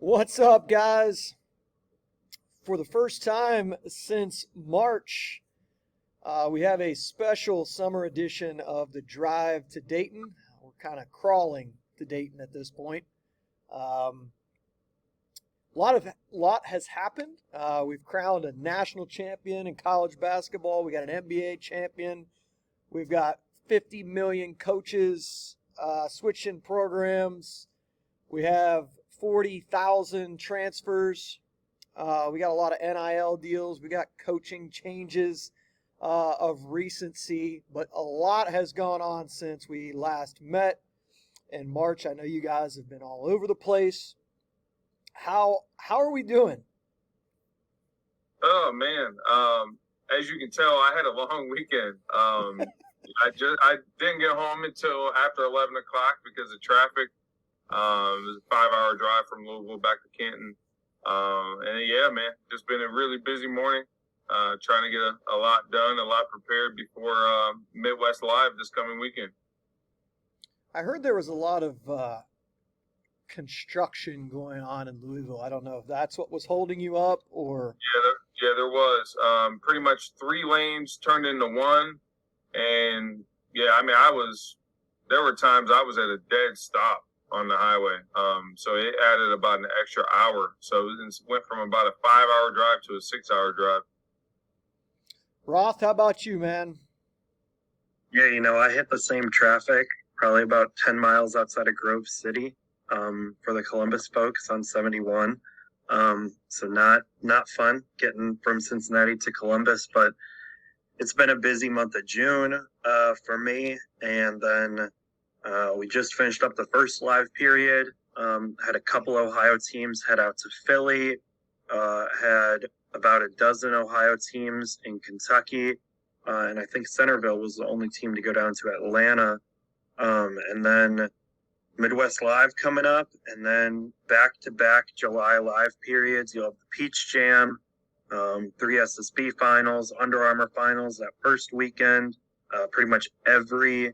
What's up, guys? For the first time since March, we have a special summer edition of the Drive to Dayton. We're kind of crawling to Dayton at this point. Um, lot has happened. We've crowned a national champion in college basketball. We got an NBA champion. We've got 50 million coaches switching programs. We have 40,000 transfers. We got a lot of NIL deals. We got coaching changes of recency, but a lot has gone on since we last met in March. I know you guys have been all over the place. How are we doing? Oh man, as you can tell, I had a long weekend. I didn't get home until after 11 o'clock because of traffic. It was a 5 hour drive from Louisville back to Canton. And yeah, man, just been a really busy morning. Trying to get a lot done, a lot prepared before Midwest Live this coming weekend. I heard there was a lot of construction going on in Louisville. I don't know if that's what was holding you up or. Yeah, there was. Pretty much 3 lanes turned into one, and yeah, I mean, there were times I was at a dead stop on the highway. So it added about an extra hour. So it went from about a 5 hour drive to a 6 hour drive. Roth, how about you, man? Yeah, I hit the same traffic, probably about 10 miles outside of Grove City, for the Columbus folks on 71. So not fun getting from Cincinnati to Columbus, but it's been a busy month of June for me. And then we just finished up the first live period, had a couple Ohio teams head out to Philly, had about a dozen Ohio teams in Kentucky, and I think Centerville was the only team to go down to Atlanta. And then Midwest Live coming up, and then back-to-back July live periods. You'll have the Peach Jam, 3 SSB finals, Under Armour finals that first weekend. Pretty much every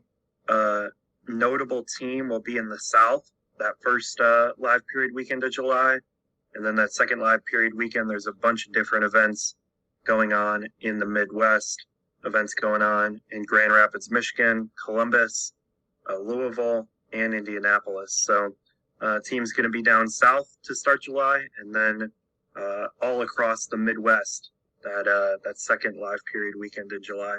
notable team will be in the South that first live period weekend of July. And then that second live period weekend, there's a bunch of different events going on in the Midwest, events going on in Grand Rapids, Michigan, Columbus, Louisville, and Indianapolis. So team's going to be down south to start July, and then all across the Midwest that second live period weekend in July.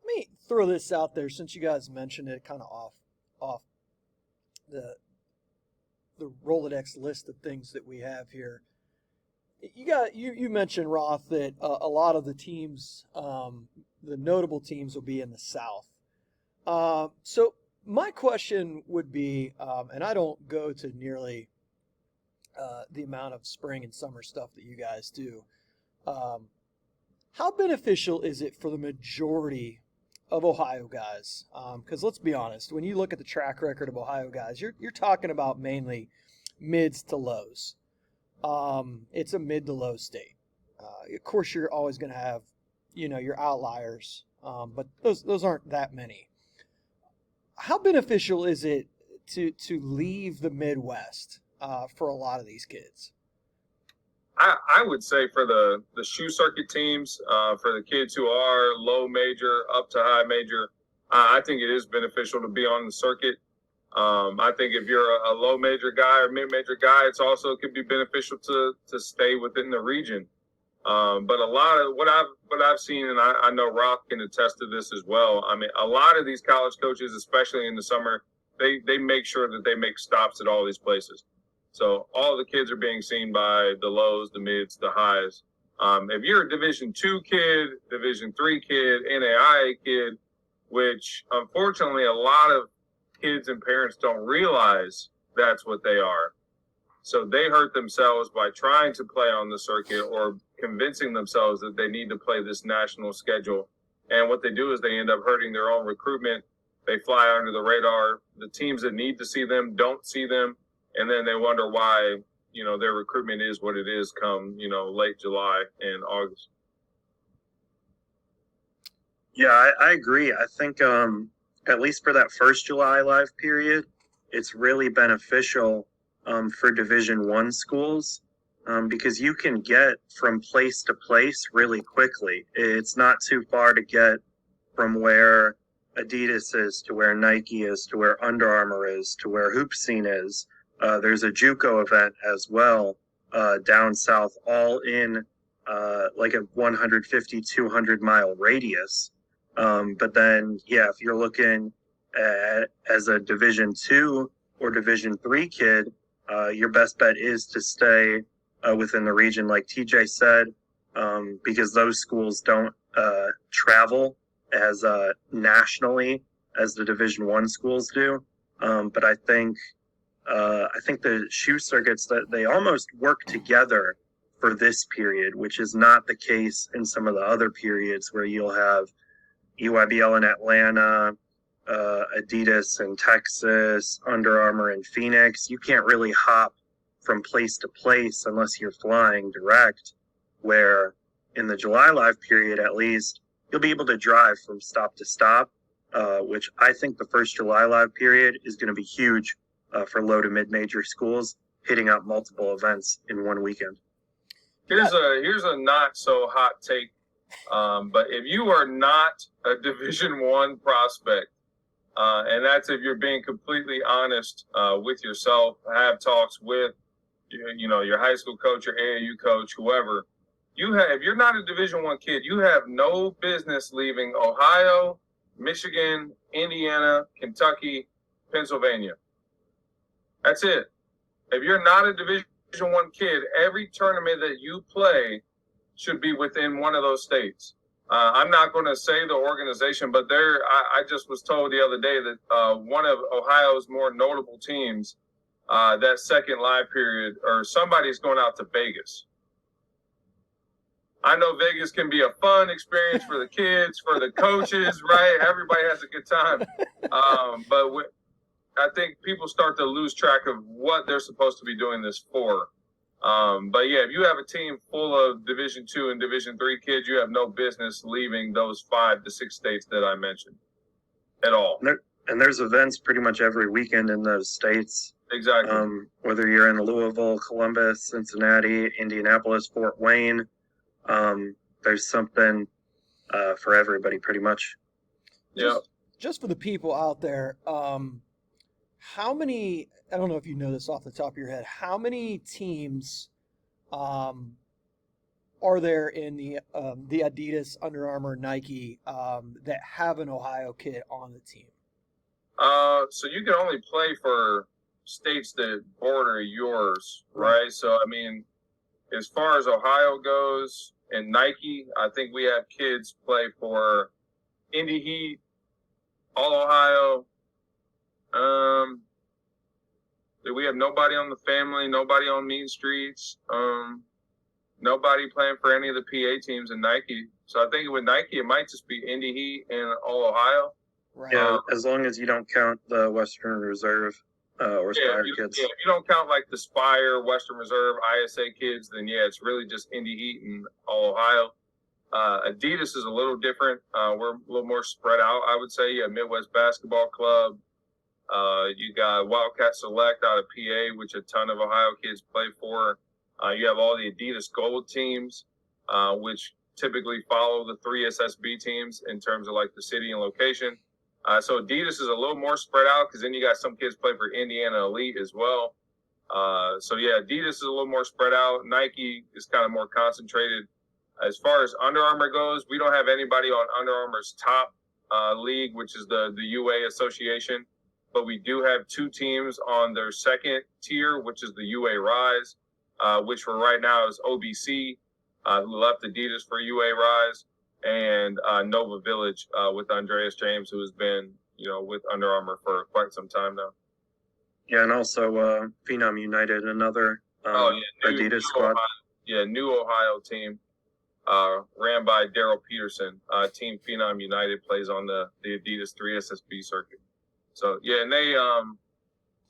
Let me throw this out there since you guys mentioned it, kind of off the Rolodex list of things that we have here. You mentioned, Roth, that a lot of the teams, the notable teams, will be in the South. So my question would be, and I don't go to nearly the amount of spring and summer stuff that you guys do. How beneficial is it for the majority of Ohio guys? Because let's be honest, when you look at the track record of Ohio guys, you're talking about mainly mids to lows. It's a mid to low state. Of course, you're always going to have, your outliers, but those aren't that many. How beneficial is it to leave the Midwest for a lot of these kids? I would say for the shoe circuit teams, for the kids who are low major up to high major, I think it is beneficial to be on the circuit. I think if you're a low major guy or mid major guy, it could be beneficial to stay within the region. But a lot of what I've seen, and I know Roth can attest to this as well. I mean, a lot of these college coaches, especially in the summer, they make sure that they make stops at all these places. So all the kids are being seen by the lows, the mids, the highs. If you're a Division II kid, Division III kid, NAIA kid, which unfortunately a lot of kids and parents don't realize that's what they are. So they hurt themselves by trying to play on the circuit or convincing themselves that they need to play this national schedule. And what they do is they end up hurting their own recruitment. They fly under the radar. The teams that need to see them don't see them. And then they wonder why, their recruitment is what it is come, late July and August. Yeah, I agree. I think at least for that first July live period, it's really beneficial for Division I schools, because you can get from place to place really quickly. It's not too far to get from where Adidas is to where Nike is to where Under Armour is to where Hoop Scene is. There's a JUCO event as well down south, all in like a 150, 200 mile radius. But then, yeah, if you're looking at, as a Division II or Division III kid, your best bet is to stay within the region, like TJ said, because those schools don't travel as nationally as the Division I schools do. But I think the shoe circuits, that they almost work together for this period, which is not the case in some of the other periods where you'll have EYBL in Atlanta, Adidas in Texas, Under Armour in Phoenix. You can't really hop from place to place unless you're flying direct, where in the July Live period, at least, you'll be able to drive from stop to stop, which I think the first July Live period is going to be huge for low to mid-major schools, hitting up multiple events in one weekend. Here's a not so hot take, but if you are not a Division I prospect, and that's if you're being completely honest with yourself, have talks with your high school coach, your AAU coach, whoever. If you're not a Division I kid, you have no business leaving Ohio, Michigan, Indiana, Kentucky, Pennsylvania. That's it. If you're not a Division I kid, every tournament that you play should be within one of those states. I'm not going to say the organization, but I just was told the other day that one of Ohio's more notable teams, that second live period, or somebody's going out to Vegas. I know Vegas can be a fun experience for the kids, for the coaches, right? Everybody has a good time. But I think people start to lose track of what they're supposed to be doing this for. But yeah, if you have a team full of Division II and Division III kids, you have no business leaving those 5 to 6 states that I mentioned at all. And there's events pretty much every weekend in those states. Exactly. Whether you're in Louisville, Columbus, Cincinnati, Indianapolis, Fort Wayne, there's something for everybody pretty much. Yeah. Just for the people out there, how many, I don't know if you know this off the top of your head, how many teams are there in the Adidas, Under Armour, Nike that have an Ohio kid on the team? So you can only play for states that border yours, right? So, I mean, as far as Ohio goes and Nike, I think we have kids play for Indy Heat, All Ohio. We have nobody on the family, nobody on Mean Streets, nobody playing for any of the PA teams in Nike. So I think with Nike, it might just be Indy Heat and All Ohio. Right. Yeah, as long as you don't count the Western Reserve or Spire kids. Yeah, if you don't count like the Spire, Western Reserve, ISA kids, then yeah, it's really just Indy Heat and All Ohio. Adidas is a little different. We're a little more spread out, I would say. Yeah, Midwest Basketball Club. You got Wildcat Select out of PA, which a ton of Ohio kids play for. You have all the Adidas Gold teams, which typically follow the 3 SSB teams in terms of like the city and location. So Adidas is a little more spread out because then you got some kids play for Indiana Elite as well. So yeah, Adidas is a little more spread out. Nike is kind of more concentrated. As far as Under Armour goes, we don't have anybody on Under Armour's top league, which is the UA Association. But we do have 2 teams on their second tier, which is the UA Rise, which for right now is OBC, who left Adidas for UA Rise, and Nova Village with Andreas James, who has been, with Under Armour for quite some time now. Yeah, and also Phenom United, another Adidas squad. New Ohio team, ran by Daryl Peterson. Team Phenom United plays on the Adidas 3 SSB circuit. So, yeah, and they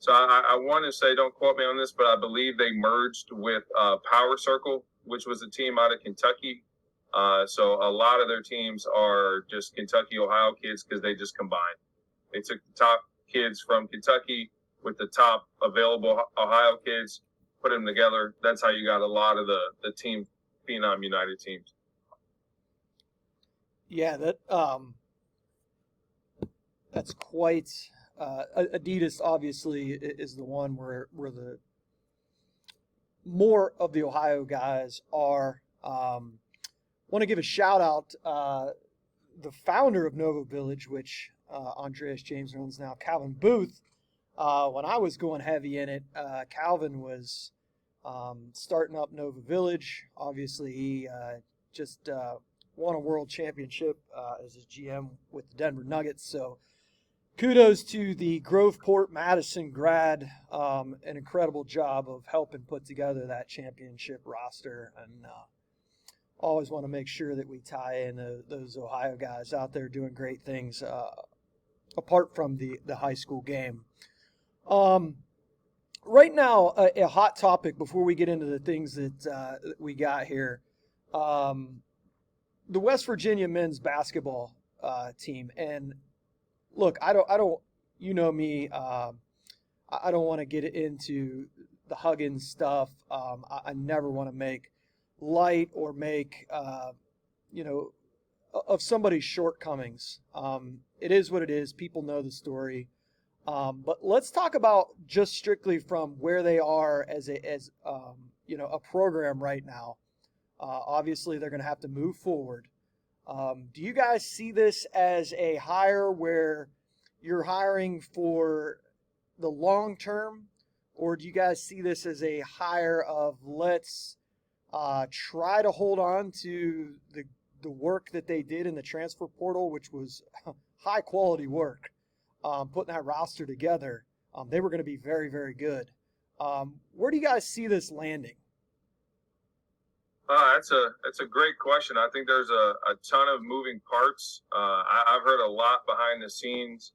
so I want to say, don't quote me on this, but I believe they merged with Power Circle, which was a team out of Kentucky. So a lot of their teams are just Kentucky, Ohio kids because they just combined. They took the top kids from Kentucky, with the top available Ohio kids, put them together. That's how you got a lot of the team Phenom United teams. Yeah, that's quite. Adidas obviously is the one where the more of the Ohio guys are. Want to give a shout out the founder of Nova Village, which Andreas James runs now, Calvin Booth. When I was going heavy in it, Calvin was starting up Nova Village. Obviously, he just won a world championship as his GM with the Denver Nuggets. So kudos to the Groveport Madison grad. An incredible job of helping put together that championship roster. And always want to make sure that we tie in those Ohio guys out there doing great things apart from the high school game. Right now, a hot topic before we get into the things that we got here. The West Virginia men's basketball team. And look, I don't, you know me, I don't want to get into the Huggins stuff. I never want to make light or make, of somebody's shortcomings. It is what it is. People know the story. But let's talk about just strictly from where they are as a program right now. Obviously, they're going to have to move forward. Do you guys see this as a hire where you're hiring for the long term, or do you guys see this as a hire of let's try to hold on to the work that they did in the transfer portal, which was high quality work, putting that roster together. They were going to be very, very good. Where do you guys see this landing? That's a great question. I think there's a ton of moving parts. I've heard a lot behind the scenes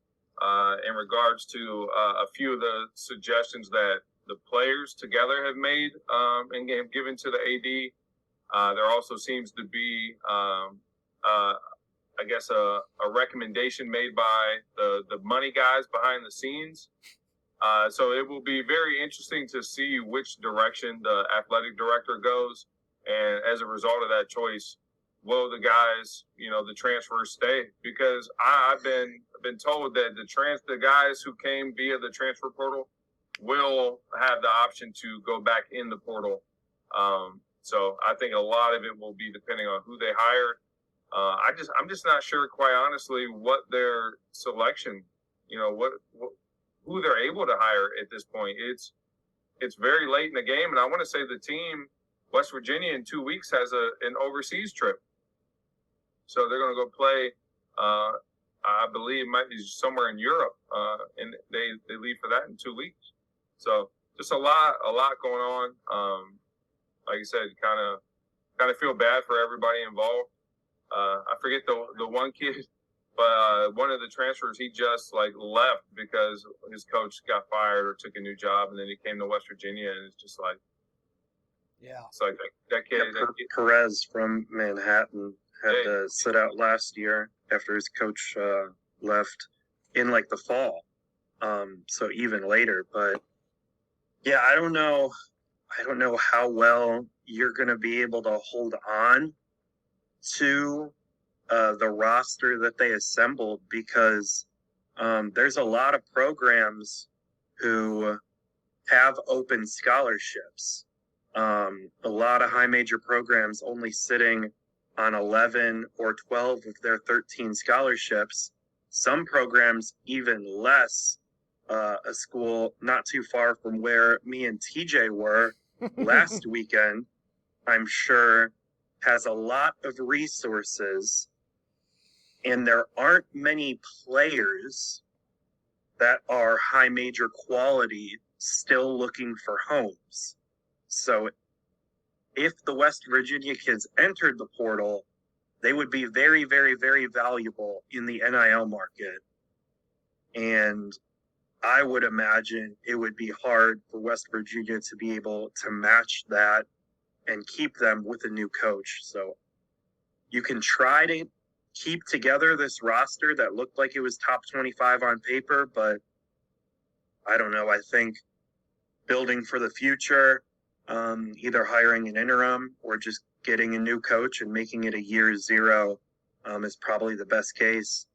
in regards to a few of the suggestions that the players together have made and have given to the AD. There also seems to be, I guess, a recommendation made by the money guys behind the scenes. So it will be very interesting to see which direction the athletic director goes. And as a result of that choice, will the guys, the transfers stay? Because I've been told that the guys who came via the transfer portal will have the option to go back in the portal. So I think a lot of it will be depending on who they hire. I'm just not sure, quite honestly, what their selection, who they're able to hire at this point. It's very late in the game, and I want to say the team, West Virginia, in 2 weeks has an overseas trip. So they're going to go play, I believe it might be somewhere in Europe, and they leave for that in 2 weeks. So just a lot going on. Like I said, kind of feel bad for everybody involved. I forget the one kid, but one of the transfers, he just left because his coach got fired or took a new job, and then he came to West Virginia, and it's just like, yeah, it's like that kid. Perez from Manhattan had to sit out last year after his coach left in the fall. So even later, but yeah, I don't know how well you're going to be able to hold on to the roster that they assembled, because there's a lot of programs who have open scholarships. A lot of high major programs only sitting on 11 or 12 of their 13 scholarships. Some programs even less. A school not too far from where me and TJ were last weekend, I'm sure, has a lot of resources, and there aren't many players that are high major quality still looking for homes. So if the West Virginia kids entered the portal, they would be very, very, very valuable in the NIL market. And I would imagine it would be hard for West Virginia to be able to match that and keep them with a new coach. So you can try to keep together this roster that looked like it was top 25 on paper, but I don't know. I think building for the future, either hiring an interim or just getting a new coach and making it a year zero is probably the best case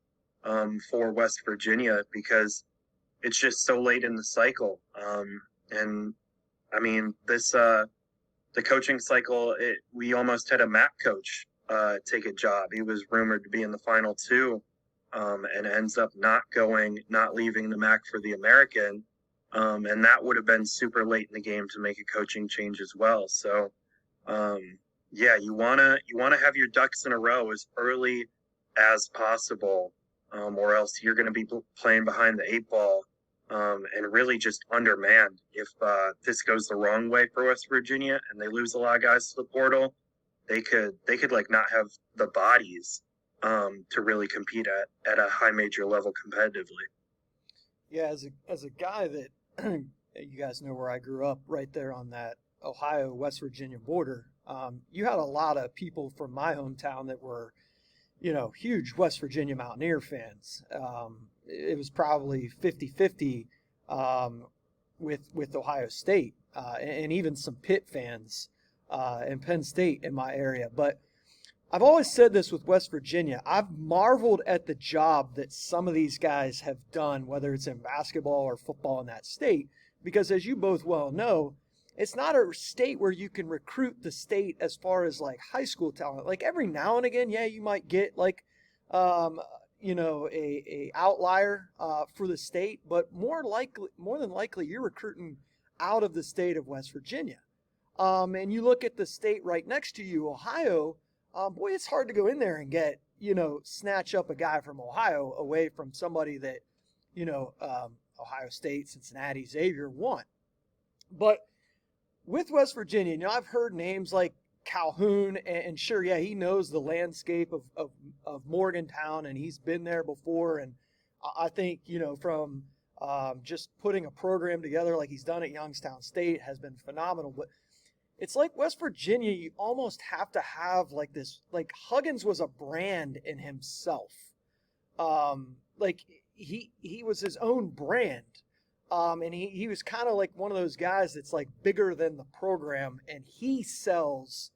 for West Virginia, because it's just so late in the cycle. And I mean, the coaching cycle, we almost had a MAC coach take a job. He was rumored to be in the final two, and ends up not leaving the MAC for the American. And that would have been super late in the game to make a coaching change as well. So, yeah, you wanna have your ducks in a row as early as possible, or else you're going to be playing behind the eight ball, and really just undermanned. If this goes the wrong way for West Virginia and they lose a lot of guys to the portal, they could like not have the bodies to really compete at a high major level competitively. Yeah, as a guy that you guys know where I grew up, right there on that Ohio West Virginia border. You had a lot of people from my hometown that were, huge West Virginia Mountaineer fans. It was probably 50-50 with Ohio State, and even some Pitt fans and Penn State in my area. But I've always said this with West Virginia. I've marveled at the job that some of these guys have done, whether it's in basketball or football in that state, because as you both well know, it's not a state where you can recruit the state as far as like high school talent. Like every now and again, yeah, you might get like, a outlier for the state, but more than likely, you're recruiting out of the state of West Virginia. And you look at the state right next to you, Ohio. Boy, it's hard to go in there and get, snatch up a guy from Ohio away from somebody that, Ohio State, Cincinnati, Xavier want. But with West Virginia, I've heard names like Calhoun, and sure, yeah, he knows the landscape of Morgantown, and he's been there before. And I think, from just putting a program together like he's done at Youngstown State has been phenomenal. But it's like West Virginia, you almost have to have like this, like Huggins was a brand in himself. Like he was his own brand. And he was kind of like one of those guys that's like bigger than the program, and he sells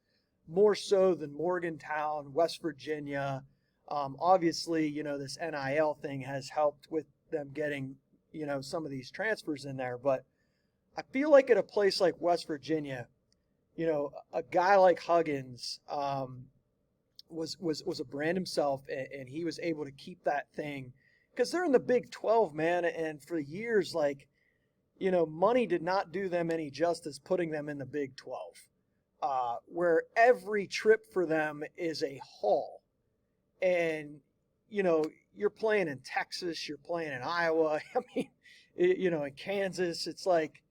more so than Morgantown, West Virginia. Obviously, this NIL thing has helped with them getting, some of these transfers in there. But I feel like at a place like West Virginia, a guy like Huggins was a brand himself, and he was able to keep that thing, because they're in the Big 12, man, and for years, like, money did not do them any justice putting them in the Big 12, where every trip for them is a haul. And, you're playing in Texas, you're playing in Iowa, I mean, in Kansas, it's like,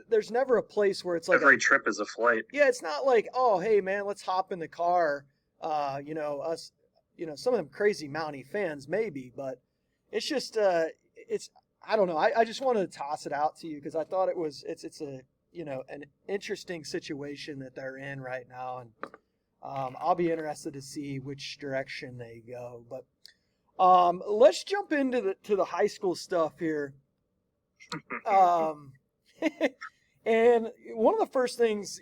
there's never a place where it's like every trip is a flight. Yeah, it's not like, oh, hey man, let's hop in the car. Us, some of them crazy Mountie fans maybe, but it's just I don't know. I just wanted to toss it out to you because I thought it's a an interesting situation that they're in right now, and I'll be interested to see which direction they go. But let's jump into the high school stuff here. And one of the first things,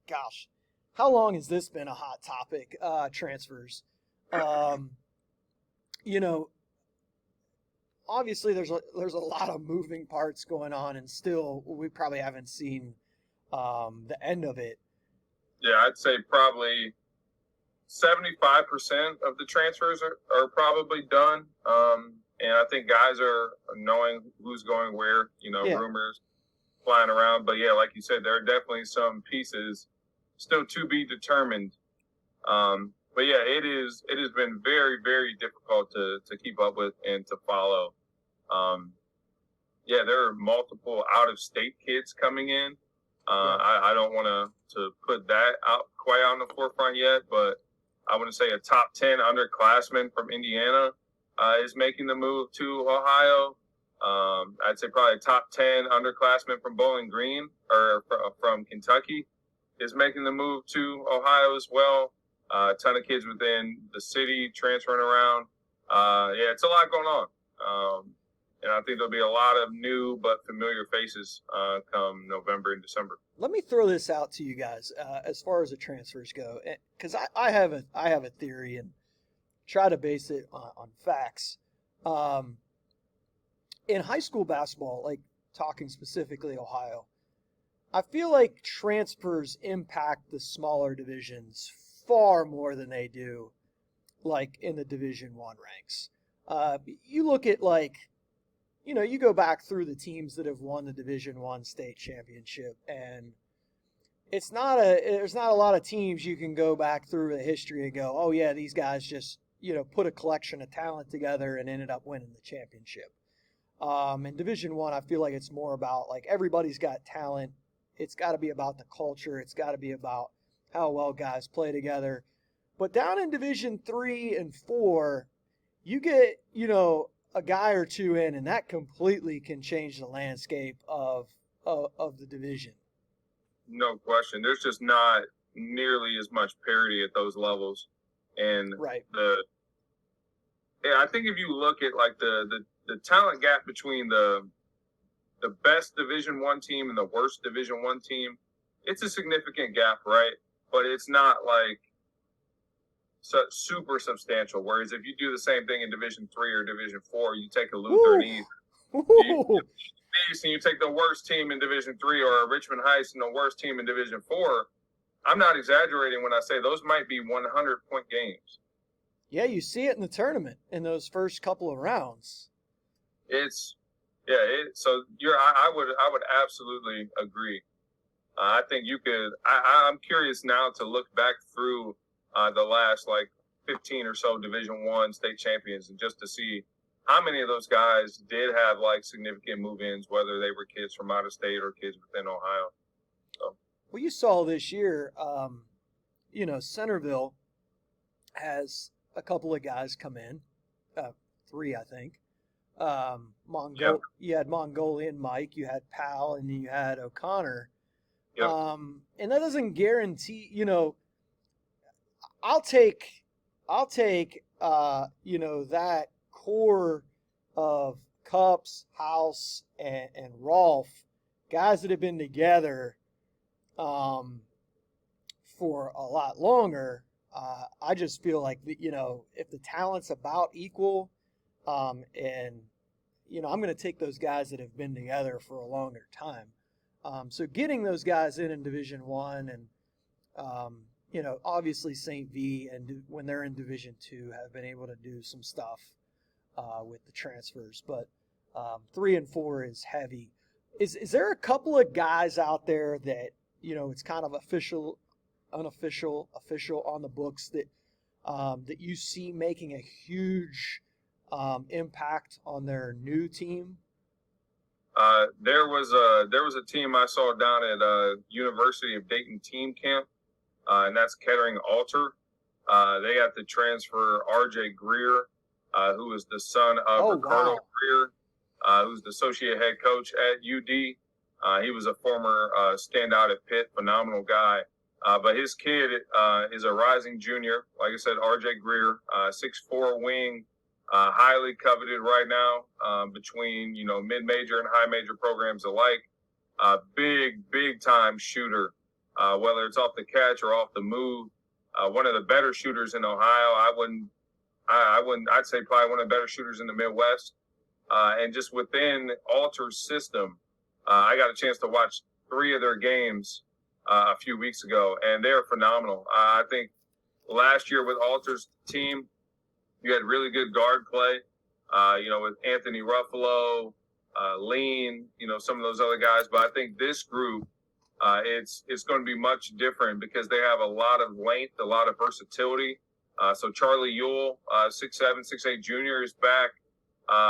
gosh, how long has this been a hot topic? Transfers. Obviously there's a lot of moving parts going on, and still we probably haven't seen the end of it. Yeah, I'd say probably 75% of the transfers are probably done. And I think guys are knowing who's going where, rumors flying around. But yeah, like you said, there are definitely some pieces still to be determined. But yeah, it has been very, very difficult to keep up with and to follow. Yeah, there are multiple out-of-state kids coming in. I don't want to put that out quite on the forefront yet, but I want to say a top 10 underclassman from Indiana is making the move to Ohio. I'd say probably a top 10 underclassman from Bowling Green or from Kentucky is making the move to Ohio as well. A ton of kids within the city transferring around. Yeah, it's a lot going on. And I think there'll be a lot of new but familiar faces come November and December. Let me throw this out to you guys as far as the transfers go, because I have a theory and try to base it on facts. In high school basketball, like talking specifically Ohio, I feel like transfers impact the smaller divisions far more than they do like in the Division I ranks. You look at you go back through the teams that have won the Division I state championship, and there's not a lot of teams you can go back through the history and go, oh yeah, these guys just put a collection of talent together and ended up winning the championship. In Division I feel like it's more about like everybody's got talent. It's got to be about the culture. It's got to be about how well guys play together. But down in Division 3 and 4, you get, a guy or two in, and that completely can change the landscape of the division. No question. There's just not nearly as much parity at those levels. And right. I think if you look at like the talent gap between the best Division I team and the worst Division I team, it's a significant gap, right? But it's not like super substantial. Whereas if you do the same thing in Division III or Division IV, you take a Lutheran East, and you take the worst team in Division III, or a Richmond Heights and the worst team in Division IV. I'm not exaggerating when I say those might be 100-point games. Yeah, you see it in the tournament in those first couple of rounds. I would absolutely agree. I think you could. I'm curious now to look back through the last 15 or so Division I state champions, and just to see how many of those guys did have significant move-ins, whether they were kids from out of state or kids within Ohio. So. Well, you saw this year, Centerville has a couple of guys come in, 3, I think. You had Mongolian Mike, you had Powell, and you had O'Connor. Yep. And that doesn't guarantee, I'll take that core of Cups, House, and Rolfe, guys that have been together for a lot longer. I just feel like if the talent's about equal, and I'm going to take those guys that have been together for a longer time. So getting those guys in Division I, and obviously St. V, and when they're in Division II, have been able to do some stuff with the transfers. But 3 and 4 is heavy. Is there a couple of guys out there that it's kind of official, unofficial, official on the books that you see making a huge impact on their new team? There was a team I saw down at University of Dayton team camp, and that's Kettering Alter. They got to transfer R.J. Greer, who is the son of Ricardo Greer, who's the associate head coach at UD. He was a former standout at Pitt, phenomenal guy. But his kid is a rising junior. Like I said, R.J. Greer, 6'4" wing, highly coveted right now between, mid-major and high-major programs alike. Big time shooter, whether it's off the catch or off the move. One of the better shooters in Ohio. I'd say probably one of the better shooters in the Midwest. And just within Alter's system, I got a chance to watch 3 of their games a few weeks ago, and they're phenomenal. I think last year with Alter's team, you had really good guard play, with Anthony Ruffalo, Lean, some of those other guys. But I think this group, it's going to be much different because they have a lot of length, a lot of versatility. So Charlie Ewell, 6'7", 6'8" junior, is back.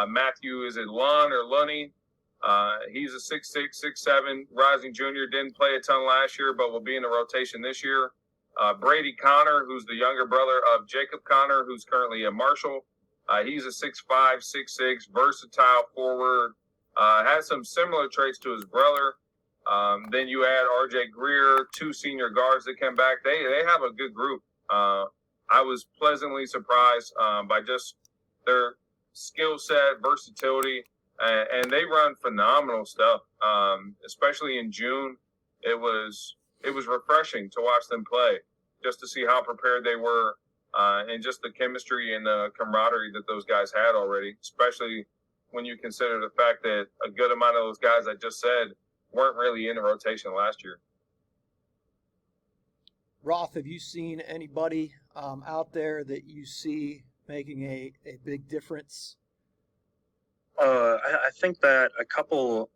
Matthew, is it Lun or Lunny? He's a 6'6", 6'7" rising junior. Didn't play a ton last year, but will be in the rotation this year. Brady Connor, who's the younger brother of Jacob Connor, who's currently at Marshall. He's a 6'5", 6'6", versatile forward. Has some similar traits to his brother. Then you add R.J. Greer, 2 senior guards that came back. They have a good group. I was pleasantly surprised by just their skill set, versatility, and they run phenomenal stuff. Especially in June, it was refreshing to watch them play, just to see how prepared they were, and just the chemistry and the camaraderie that those guys had already. Especially when you consider the fact that a good amount of those guys I just said weren't really in the rotation last year. Roth, have you seen anybody out there that you see making a big difference? I think that a couple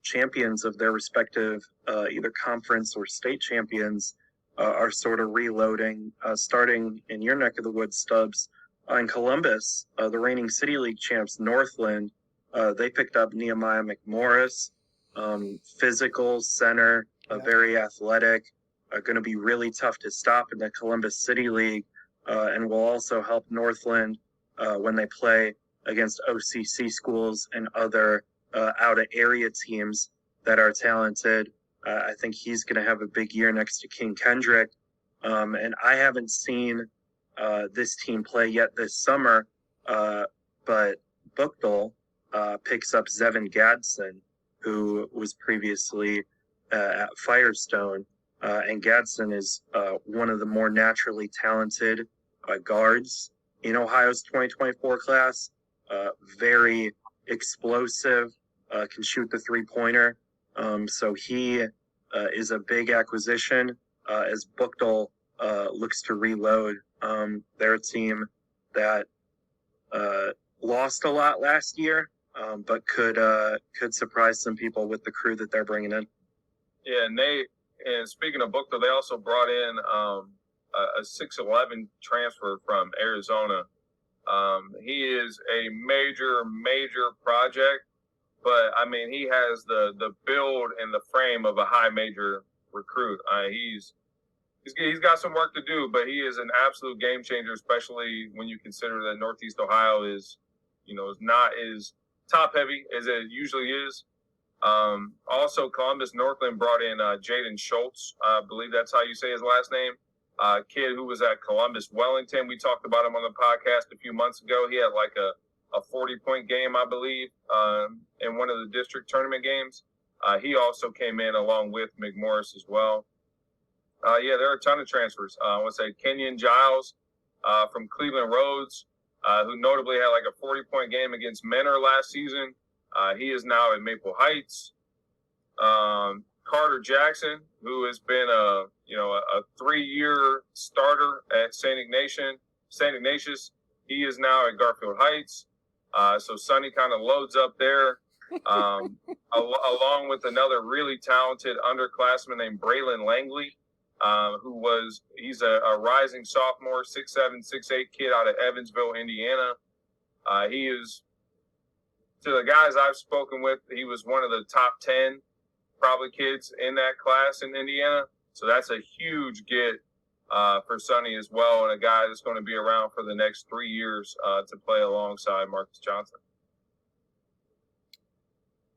champions of their respective either conference or state champions are sort of reloading, starting in your neck of the woods, Stubbs. In Columbus, the reigning City League champs, Northland, they picked up Nehemiah McMorris, physical center, very athletic, going to be really tough to stop in the Columbus City League, and will also help Northland when they play against OCC schools and other out-of-area teams that are talented. I think he's going to have a big year next to King Kendrick. And I haven't seen this team play yet this summer, but Buchtel picks up Zevin Gadsden, who was previously at Firestone. And Gadsden is one of the more naturally talented guards in Ohio's 2024 class. Very explosive, can shoot the three-pointer. So he is a big acquisition as Buchtel looks to reload. They're a team that lost a lot last year, but could surprise some people with the crew that they're bringing in. Yeah, and speaking of Buchtel, they also brought in a 6'11" transfer from Arizona. He is a major project, but I mean, he has the build and the frame of a high major recruit. He's got some work to do, but he is an absolute game changer, especially when you consider that Northeast Ohio is not as top heavy as it usually is. Also, Columbus Northland brought in Jaden Schultz. I believe that's how you say his last name. Kid who was at Columbus Wellington. We talked about him on the podcast a few months ago. He had like a 40-point game, I believe, in one of the district tournament games. He also came in along with McMorris as well. There are a ton of transfers. I want to say Kenyon Giles from Cleveland Rhodes, who notably had like a 40-point game against Menor last season. He is now at Maple Heights. Carter Jackson, who has been a 3-year starter at St. Ignatius. He is now at Garfield Heights. So Sonny kind of loads up there, along with another really talented underclassman named Braylon Langley, he's a rising sophomore, 6'7", 6'8" kid out of Evansville, Indiana. He is, to the guys I've spoken with, he was one of the top 10 probably kids in that class in Indiana. So that's a huge get for Sonny as well, and a guy that's going to be around for the next 3 years to play alongside Marcus Johnson.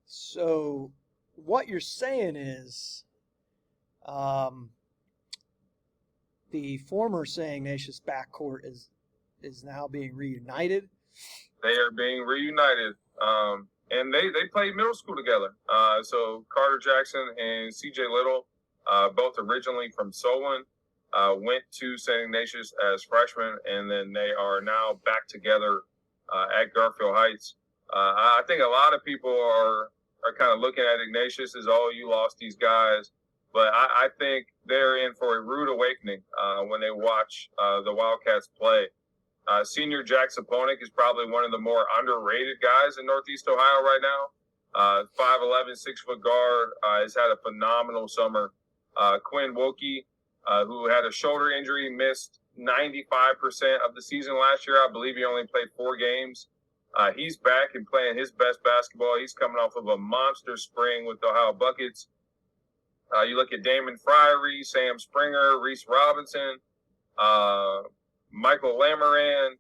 So what you're saying is the former St. Ignatius backcourt is now being reunited. They are being reunited. And they played middle school together. So Carter Jackson and C.J. Little, both originally from Solon, went to St. Ignatius as freshmen, and then they are now back together at Garfield Heights. I think a lot of people are kind of looking at Ignatius as, oh, you lost these guys. But I think they're in for a rude awakening when they watch the Wildcats play. Senior Jack Saponik is probably one of the more underrated guys in Northeast Ohio right now. 5'11", 6-foot guard, has had a phenomenal summer. Quinn Wilkie, who had a shoulder injury, missed 95% of the season last year. I believe he only played 4 games. He's back and playing his best basketball. He's coming off of a monster spring with the Ohio Buckets. You look at Damon Fryery, Sam Springer, Reese Robinson, Michael Lamoran,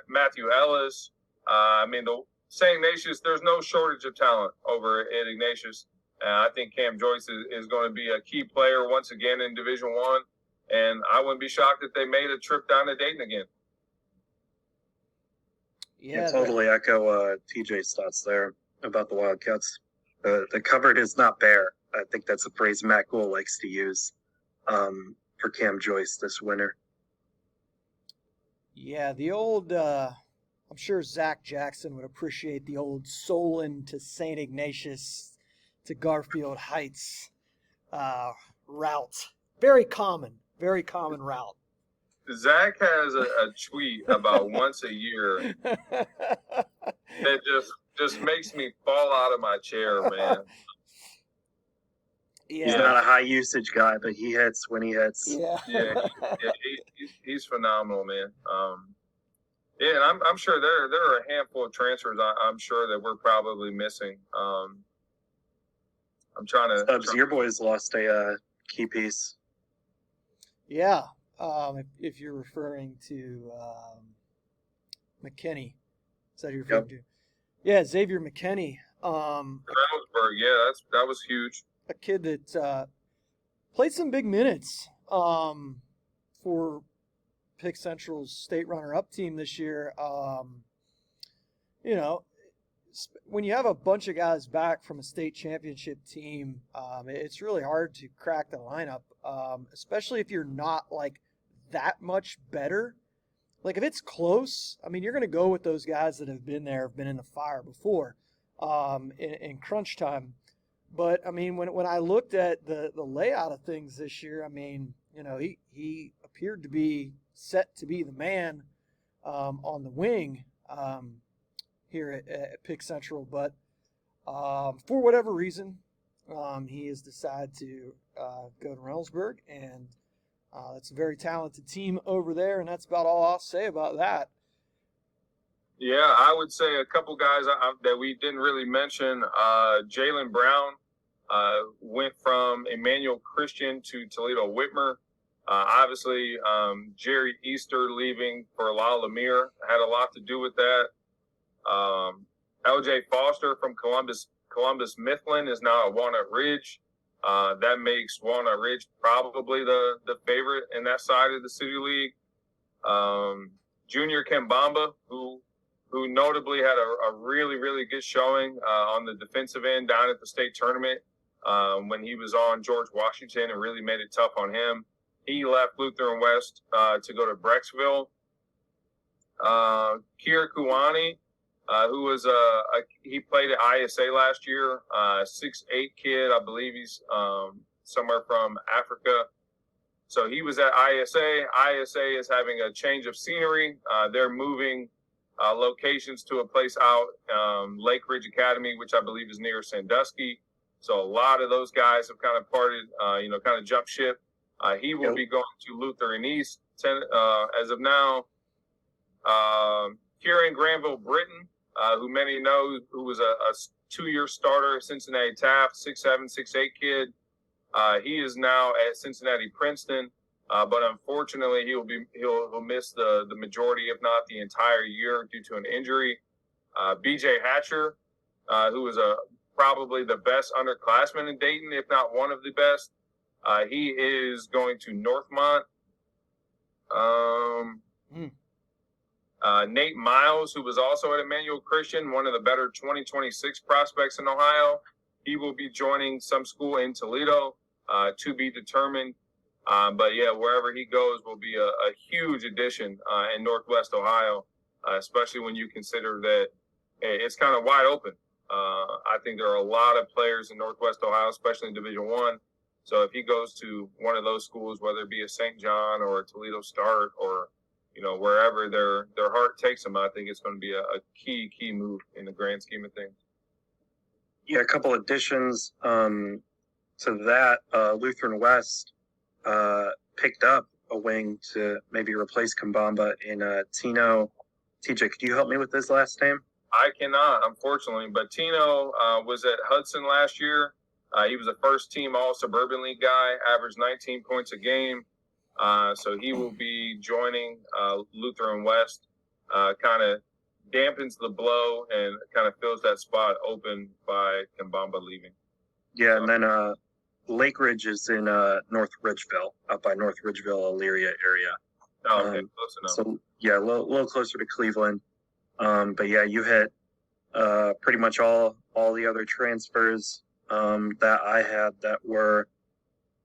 Matthew Ellis. The St. Ignatius, there's no shortage of talent over at Ignatius. I think Cam Joyce is going to be a key player once again in Division I, and I wouldn't be shocked if they made a trip down to Dayton again. Yeah, totally echo TJ's thoughts there about the Wildcats. The cupboard is not bare. I think that's a phrase Matt Gould likes to use for Cam Joyce this winter. yeah, the old. I'm sure Zach Jackson would appreciate the old Solon to St. Ignatius to Garfield Heights route. Very common route. Zach has a tweet about once a year that just makes me fall out of my chair, man. Yeah. He's not a high usage guy, but he hits when he hits. Yeah. He's phenomenal, man. Yeah, and I'm sure there are a handful of transfers I'm sure that we're probably missing. I'm trying to. Stubbs, your boys lost a key piece. Yeah. If you're referring to McKinney, is that who you're referring to? Yeah, Xavier McKinney. Reynoldsburg, yeah, that was huge. A kid that played some big minutes for Pick Central's state runner-up team this year. You know, when you have a bunch of guys back from a state championship team, it's really hard to crack the lineup, especially if you're not like that much better. Like if it's close, I mean, you're going to go with those guys that have been there, have been in the fire before in crunch time. But I mean, when I looked at the layout of things this year, I mean, you know, he appeared to be set to be the man on the wing here at Pick Central. But for whatever reason, he has decided to go to Reynoldsburg, and it's a very talented team over there, and that's about all I'll say about that. Yeah, I would say a couple guys that we didn't really mention. Jalen Brown went from Emmanuel Christian to Toledo Whitmer. Obviously, Jerry Easter leaving for La Lemire had a lot to do with that. LJ Foster from Columbus Mifflin is now at Walnut Ridge. That makes Walnut Ridge probably the favorite in that side of the City League. Junior Kembamba, who notably had a really, really good showing on the defensive end down at the state tournament when he was on George Washington and really made it tough on him. He left Lutheran West to go to Brecksville. Kira Kuwani, who was he played at ISA last year, 6'8" kid. I believe he's somewhere from Africa. So he was at ISA. ISA is having a change of scenery. They're moving locations to a place out, Lake Ridge Academy, which I believe is near Sandusky. So a lot of those guys have kind of parted, kind of jumped ship. He will be going to Lutheran East as of now. Kieran Granville Britton, who many know, who was a 2-year starter at Cincinnati Taft, 6'7", 6'8" kid. He is now at Cincinnati Princeton, but unfortunately he'll miss the majority, if not the entire year, due to an injury. BJ Hatcher, who was probably the best underclassman in Dayton, if not one of the best. He is going to Northmont. Nate Miles, who was also at Emmanuel Christian, one of the better 2026 prospects in Ohio. He will be joining some school in Toledo, to be determined. But yeah, wherever he goes will be a huge addition in Northwest Ohio, especially when you consider that it's kind of wide open. I think there are a lot of players in Northwest Ohio, especially in Division I. So if he goes to one of those schools, whether it be a St. John or a Toledo Start or wherever their heart takes them, I think it's going to be a key move in the grand scheme of things. Yeah, a couple additions to that. Lutheran West picked up a wing to maybe replace Kambamba in Tino. TJ, could you help me with his last name? I cannot, unfortunately, but Tino was at Hudson last year. He was a first-team All-Suburban League guy, averaged 19 points a game. So he will be joining Lutheran West, kind of dampens the blow and kind of fills that spot open by Kambamba leaving. Yeah, and then Lake Ridge is in North Ridgeville, up by North Ridgeville, Elyria area. Oh, okay, close enough. So, yeah, a little closer to Cleveland. But yeah, you hit pretty much all the other transfers that I had that were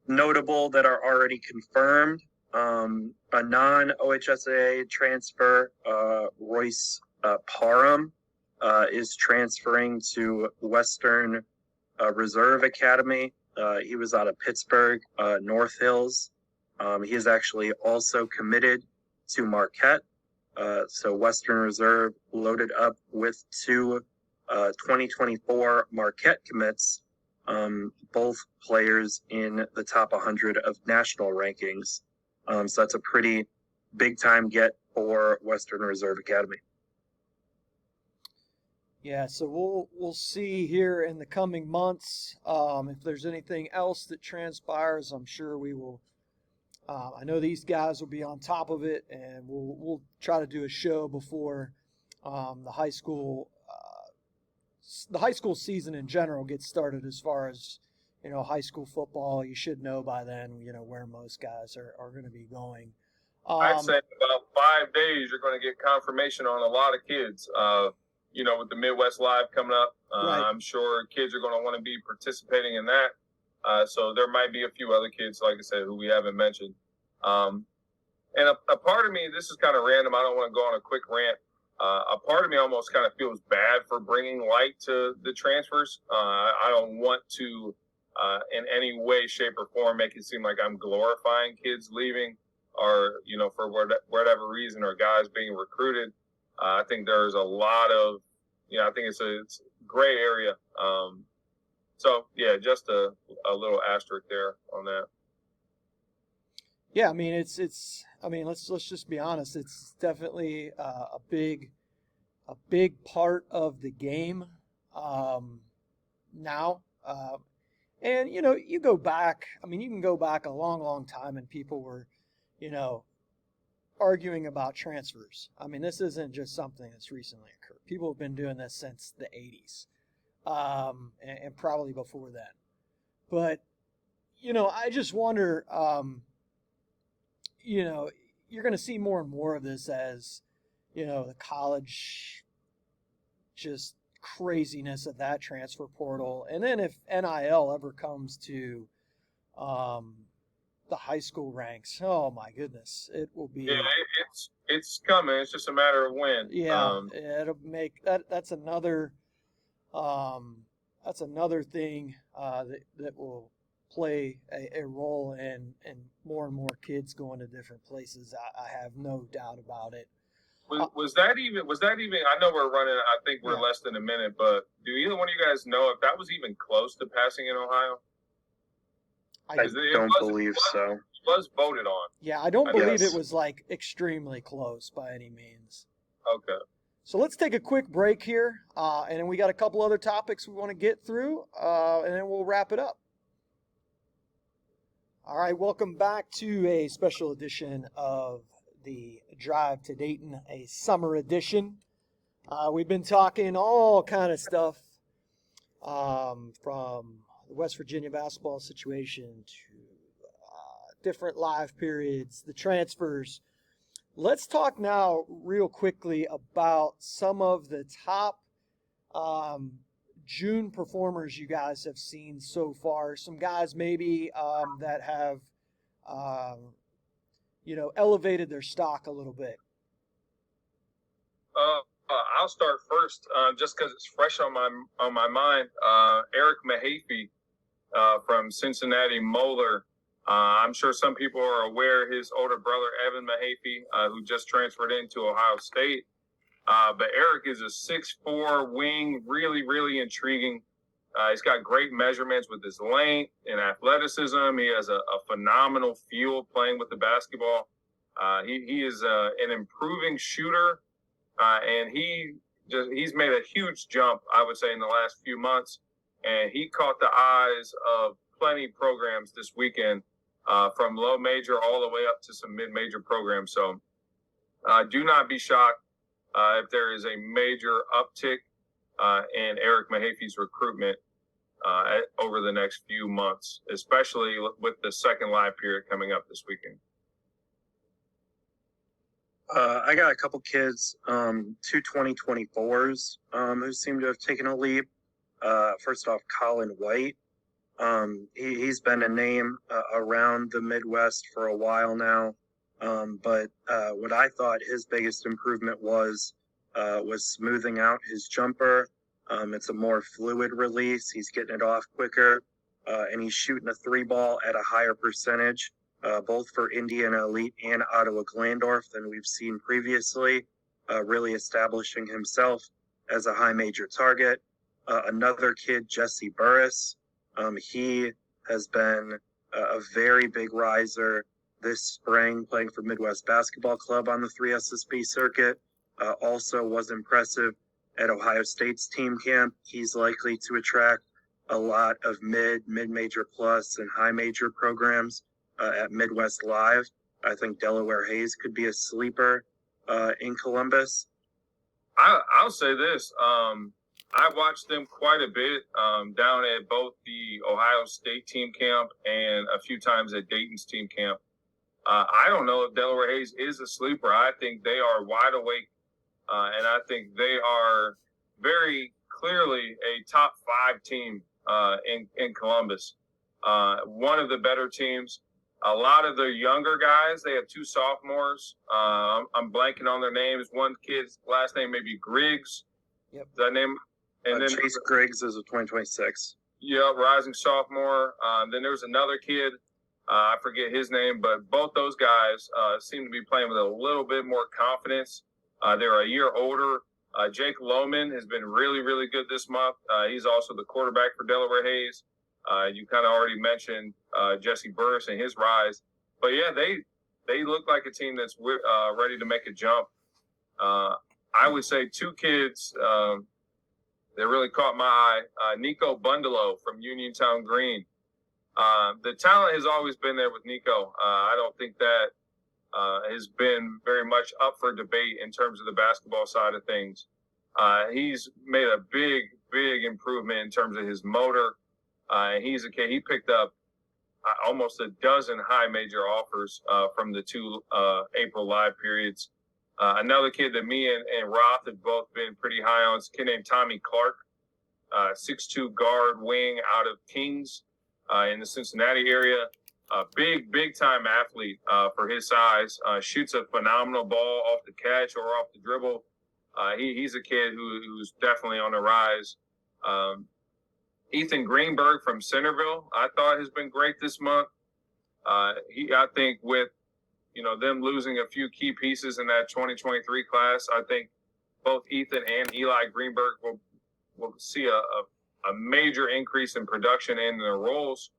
notable that are already confirmed. A non-OHSAA transfer, Royce Parham, is transferring to Western Reserve Academy. He was out of Pittsburgh, North Hills. He is actually also committed to Marquette. So Western Reserve loaded up with two 2024 Marquette commits, both players in the top 100 of national rankings. So that's a pretty big time get for Western Reserve Academy. Yeah, so we'll see here in the coming months if there's anything else that transpires. I'm sure we will. I know these guys will be on top of it, and we'll try to do a show before the high school season in general gets started. As far as high school football, you should know by then where most guys are going to be going. I'd say about 5 days you're going to get confirmation on a lot of kids. With the Midwest Live coming up, Right. I'm sure kids are going to want to be participating in that. So there might be a few other kids, like I said, who we haven't mentioned. And a part of me, this is kind of random. I don't want to go on a quick rant. A part of me almost kind of feels bad for bringing light to the transfers. I don't want to, in any way, shape, or form, make it seem like I'm glorifying kids leaving or, for whatever reason, or guys being recruited. I think there's a lot of, I think it's a gray area. So, yeah, just a little asterisk there on that. Yeah, I mean let's just be honest. It's definitely a big part of the game now. And you go back. I mean, you can go back a long time, and people were, arguing about transfers. I mean, this isn't just something that's recently occurred. People have been doing this since the 80s, and probably before then. But I just wonder. You're going to see more and more of this as, the college just craziness of that transfer portal. And then if NIL ever comes to the high school ranks, oh my goodness, it will be. Yeah, it's coming. It's just a matter of when. Yeah, it'll make that's another thing that will play a role in more and more kids going to different places. I have no doubt about it. Was that even? I know we're running. I think we're less than a minute, but do either one of you guys know if that was even close to passing in Ohio? I don't believe so. It was voted on. Yeah, I don't believe it was like extremely close by any means. Okay. So let's take a quick break here, and then we got a couple other topics we want to get through, and then we'll wrap it up. All right, welcome back to a special edition of the Drive to Dayton, a summer edition. We've been talking all kind of stuff from the West Virginia basketball situation to different live periods, the transfers. Let's talk now real quickly about some of the top June performers you guys have seen so far. Some guys maybe that have, elevated their stock a little bit. I'll start first, just because it's fresh on my mind. Eric Mahaffey from Cincinnati Moeller. I'm sure some people are aware his older brother Evan Mahaffey, who just transferred into Ohio State. But Eric is a 6'4" wing, really, really intriguing. He's got great measurements with his length and athleticism. He has a phenomenal feel playing with the basketball. He is an improving shooter, and he's made a huge jump, I would say, in the last few months. And he caught the eyes of plenty of programs this weekend, from low major all the way up to some mid-major programs. So do not be shocked if there is a major uptick in Eric Mahaffey's recruitment over the next few months, especially with the second live period coming up this weekend. I got a couple kids, two 2024s, who seem to have taken a leap. First off, Colin White. He's been a name around the Midwest for a while now. But what I thought his biggest improvement was smoothing out his jumper. It's a more fluid release. He's getting it off quicker, and he's shooting a three ball at a higher percentage, both for Indiana Elite and Ottawa Glandorf than we've seen previously, really establishing himself as a high major target. Another kid, Jesse Burris, he has been a very big riser this spring, playing for Midwest Basketball Club on the 3SSB circuit. Also was impressive at Ohio State's team camp. He's likely to attract a lot of mid-major plus, and high major programs at Midwest Live. I think Delaware Hayes could be a sleeper in Columbus. I'll say this. I watched them quite a bit down at both the Ohio State team camp and a few times at Dayton's team camp. I don't know if Delaware Hayes is a sleeper. I think they are wide awake, and I think they are very clearly a top 5 team in Columbus. One of the better teams. A lot of the younger guys, they have 2 sophomores. I'm blanking on their names. One kid's last name may be Griggs. Yep. Is that name? And then Chase Griggs is a 2026. Yeah, rising sophomore. Then there was another kid. I forget his name, but both those guys seem to be playing with a little bit more confidence. They're a year older. Jake Lohman has been really, really good this month. He's also the quarterback for Delaware Hayes. You kind of already mentioned Jesse Burris and his rise. But, yeah, they look like a team that's ready to make a jump. I would say 2 kids that really caught my eye. Nico Bundalo from Uniontown Green. The talent has always been there with Nico. I don't think that has been very much up for debate in terms of the basketball side of things. He's made a big improvement in terms of his motor. He's a kid. He picked up almost a dozen high major offers from the 2 April live periods. Another kid that me and Roth have both been pretty high on is a kid named Tommy Clark, 6'2" guard wing out of Kings in the Cincinnati area. A big time athlete for his size. Shoots a phenomenal ball off the catch or off the dribble. He's a kid who's definitely on the rise. Ethan Greenberg from Centerville, I thought has been great this month. I think with them losing a few key pieces in that 2023 class, I think both Ethan and Eli Greenberg will see a major increase in production and in their roles.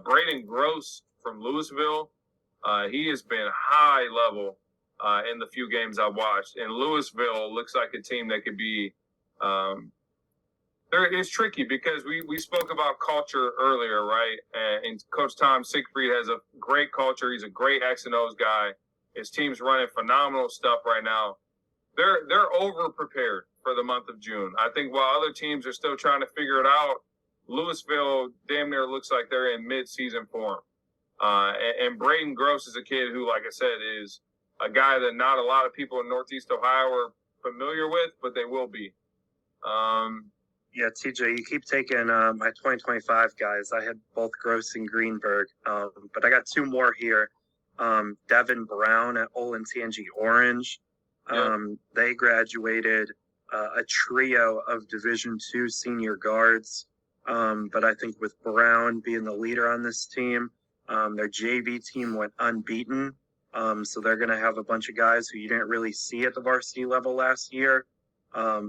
Braden Gross from Louisville, he has been high level in the few games I've watched. And Louisville looks like a team that could be it's tricky because we spoke about culture earlier, right? And Coach Tom Siegfried has a great culture. He's a great X and O's guy. His team's running phenomenal stuff right now. They're over prepared for the month of June. I think while other teams are still trying to figure it out, Louisville damn near looks like they're in mid-season form. And Braden Gross is a kid who, like I said, is a guy that not a lot of people in Northeast Ohio are familiar with, but they will be. Yeah, TJ, you keep taking my 2025 guys. I had both Gross and Greenberg, but I got 2 more here. Devin Brown at Olentangy Orange. They graduated a trio of Division II senior guards. But I think with Brown being the leader on this team, their JV team went unbeaten. So they're going to have a bunch of guys who you didn't really see at the varsity level last year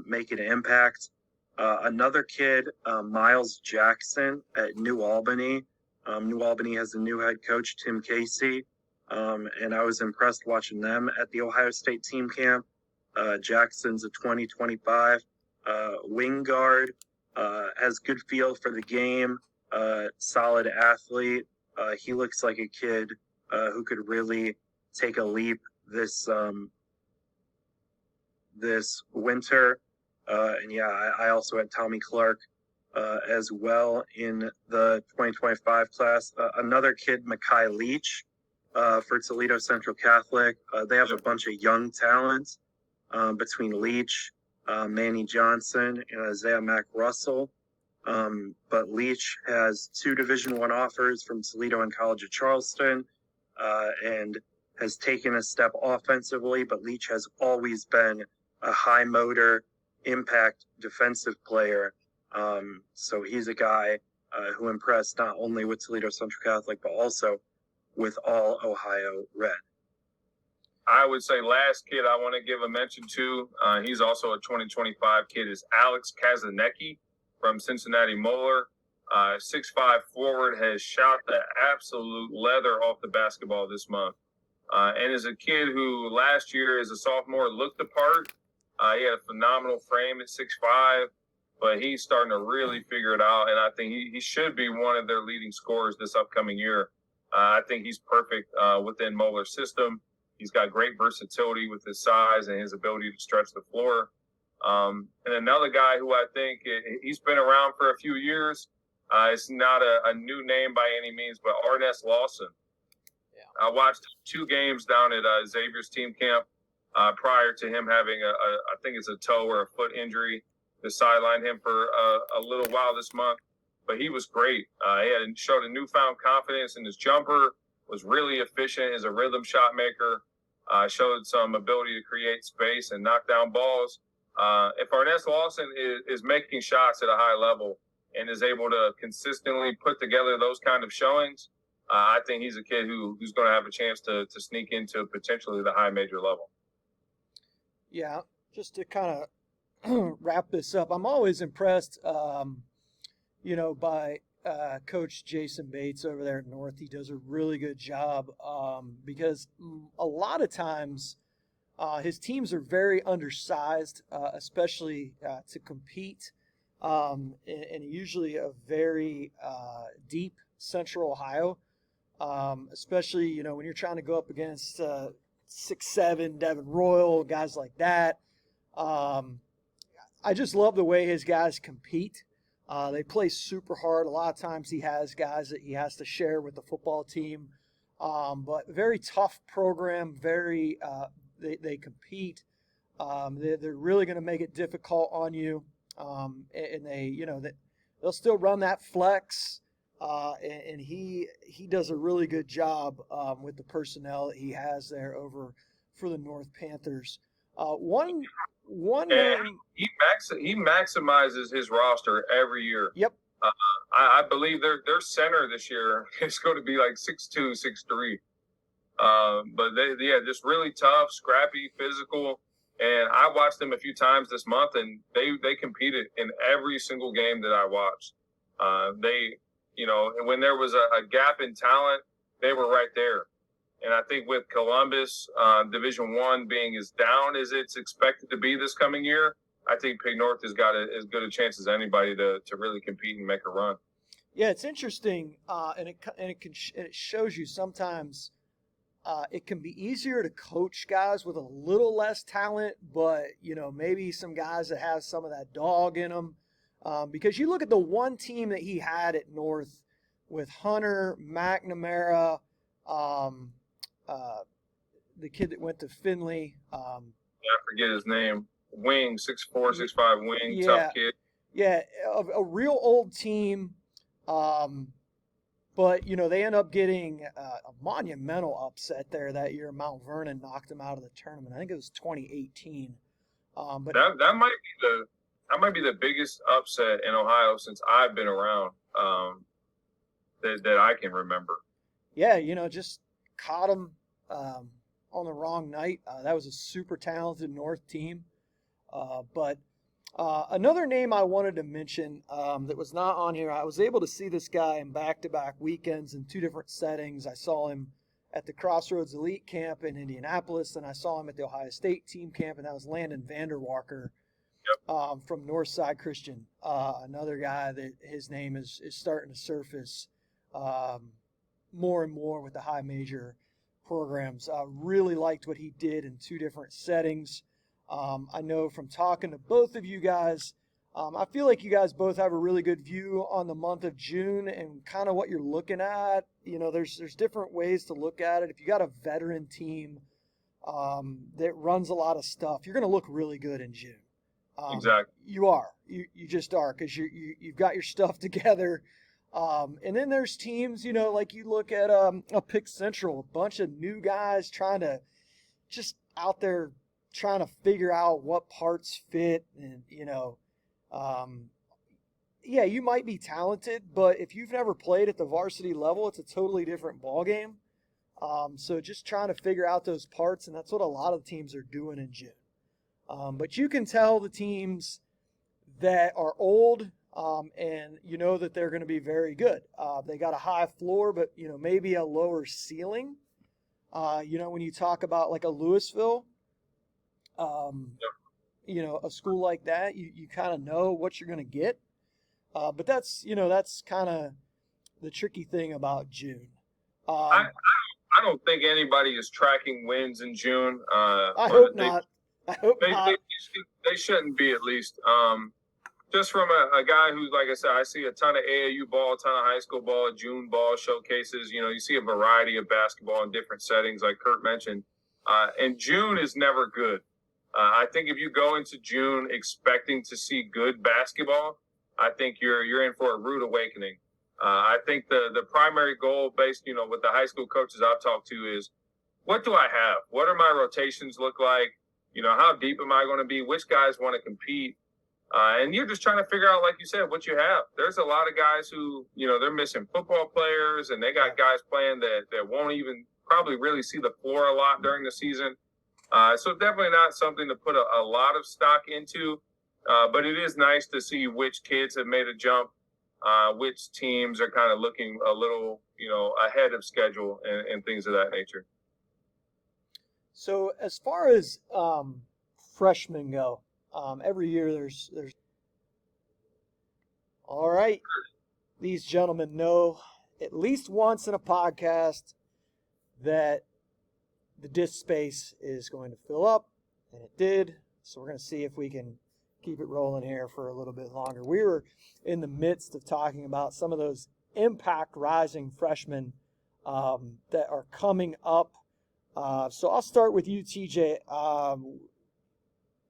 making an impact. Another kid, Miles Jackson at New Albany. New Albany has a new head coach, Tim Casey. And I was impressed watching them at the Ohio State team camp. Jackson's a 2025 wing guard. Has good feel for the game, solid athlete. He looks like a kid who could really take a leap this winter. And yeah, I also had Tommy Clark as well in the 2025 class. Another kid, Makai Leach, for Toledo Central Catholic. They have a bunch of young talent between Leach, Manny Johnson, and Isaiah Mack Russell. But Leach has 2 Division I offers from Toledo and College of Charleston, and has taken a step offensively, but Leach has always been a high motor, impact defensive player. So he's a guy who impressed not only with Toledo Central Catholic, but also with all Ohio Red. I would say last kid I want to give a mention to, he's also a 2025 kid, is Alex Kazanecki from Cincinnati Moeller. 6'5" forward, has shot the absolute leather off the basketball this month. And is a kid who last year as a sophomore looked the part. He had a phenomenal frame at 6'5", but he's starting to really figure it out. And I think he should be one of their leading scorers this upcoming year. I think he's perfect within Moeller's system. He's got great versatility with his size and his ability to stretch the floor. And another guy who I think he's been around for a few years. It's not a new name by any means, but Arness Lawson. I watched 2 games down at Xavier's team camp prior to him having I think it's a toe or a foot injury that sidelined him for a little while this month. But he was great. He showed a newfound confidence in his jumper, was really efficient as a rhythm shot maker, showed some ability to create space and knock down balls. If Arness Lawson is making shots at a high level and is able to consistently put together those kind of showings, I think he's a kid who's going to have a chance to sneak into potentially the high major level. Yeah, just to kind of wrap this up, I'm always impressed, by Coach Jason Bates over there at North. He does a really good job because a lot of times his teams are very undersized, especially to compete, and usually a very deep Central Ohio. Especially, when you're trying to go up against 6'7" Devin Royal, guys like that. I just love the way his guys compete. They play super hard. A lot of times he has guys that he has to share with the football team. But very tough program, they compete. They're really going to make it difficult on you. And they'll still run that flex. And he does a really good job with the personnel that he has there over for the North Panthers. One name, he maximizes his roster every year. Yep. I believe their center this year is going to be like 6'2", 6'3". But they just really tough, scrappy, physical. And I watched them a few times this month, and they competed in every single game that I watched. And when there was a gap in talent, they were right there. And I think with Columbus, Division I being as down as it's expected to be this coming year, I think Pig North has got as good a chance as anybody to really compete and make a run. Yeah, it's interesting, and it shows you sometimes it can be easier to coach guys with a little less talent, but maybe some guys that have some of that dog in them. Because you look at the one team that he had at North with Hunter, McNamara, the kid that went to Findlay. I forget his name. Wing, 6'4", 6'5", Wing, tough kid. Yeah, a real old team. But, they end up getting a monumental upset there that year. Mount Vernon knocked them out of the tournament. I think it was 2018. But that might be the biggest upset in Ohio since I've been around that I can remember. Yeah, just caught them on the wrong night. That was a super talented North team. But another name I wanted to mention that was not on here, I was able to see this guy in back-to-back weekends in 2 different settings. I saw him at the Crossroads Elite Camp in Indianapolis, and I saw him at the Ohio State team camp, and that was Landon Vanderwalker. Yep. From Northside Christian, another guy that his name is starting to surface more and more with the high major programs. Really liked what he did in 2 different settings. I know from talking to both of you guys, I feel like you guys both have a really good view on the month of June and kind of what you're looking at. You know, there's different ways to look at it. If you got a veteran team that runs a lot of stuff, you're going to look really good in June. Exactly. You are. You just are, because you've got your stuff together. And then there's teams, you know, like you look at a Pick Central, a bunch of new guys trying to just out there trying to figure out what parts fit. And, you know, yeah, you might be talented, but if you've never played at the varsity level, it's a totally different ballgame. So just trying to figure out those parts, and that's what a lot of teams are doing in June. But you can tell the teams that are old, and you know that they're going to be very good. They got a high floor, but, you know, maybe a lower ceiling. You know, when you talk about like a Louisville, you know, a school like that, you kind of know what you're going to get. But that's, you know, that's kind of the tricky thing about June. I don't think anybody is tracking wins in June. I hope not. I hope not. They shouldn't be, at least. Just from a guy who's, like I said, I see a ton of AAU ball, a ton of high school ball, June ball showcases. You know, you see a variety of basketball in different settings, like Kurt mentioned. And June is never good. I think if you go into June expecting to see good basketball, I think you're in for a rude awakening. I think the primary goal, based, you know, with the high school coaches I've talked to, is what do I have? What are my rotations look like? You know, how deep am I going to be? Which guys want to compete? And you're just trying to figure out, like you said, what you have. There's a lot of guys who, you know, they're missing football players, and they got guys playing that won't even probably really see the floor a lot during the season. So definitely not something to put a lot of stock into. But it is nice to see which kids have made a jump, which teams are kind of looking a little, you know, ahead of schedule and things of that nature. So as far as freshmen go, every year there's all right. These gentlemen know at least once in a podcast that the disk space is going to fill up, and it did. So we're going to see if we can keep it rolling here for a little bit longer. We were in the midst of talking about some of those impact rising freshmen that are coming up. So I'll start with you, TJ.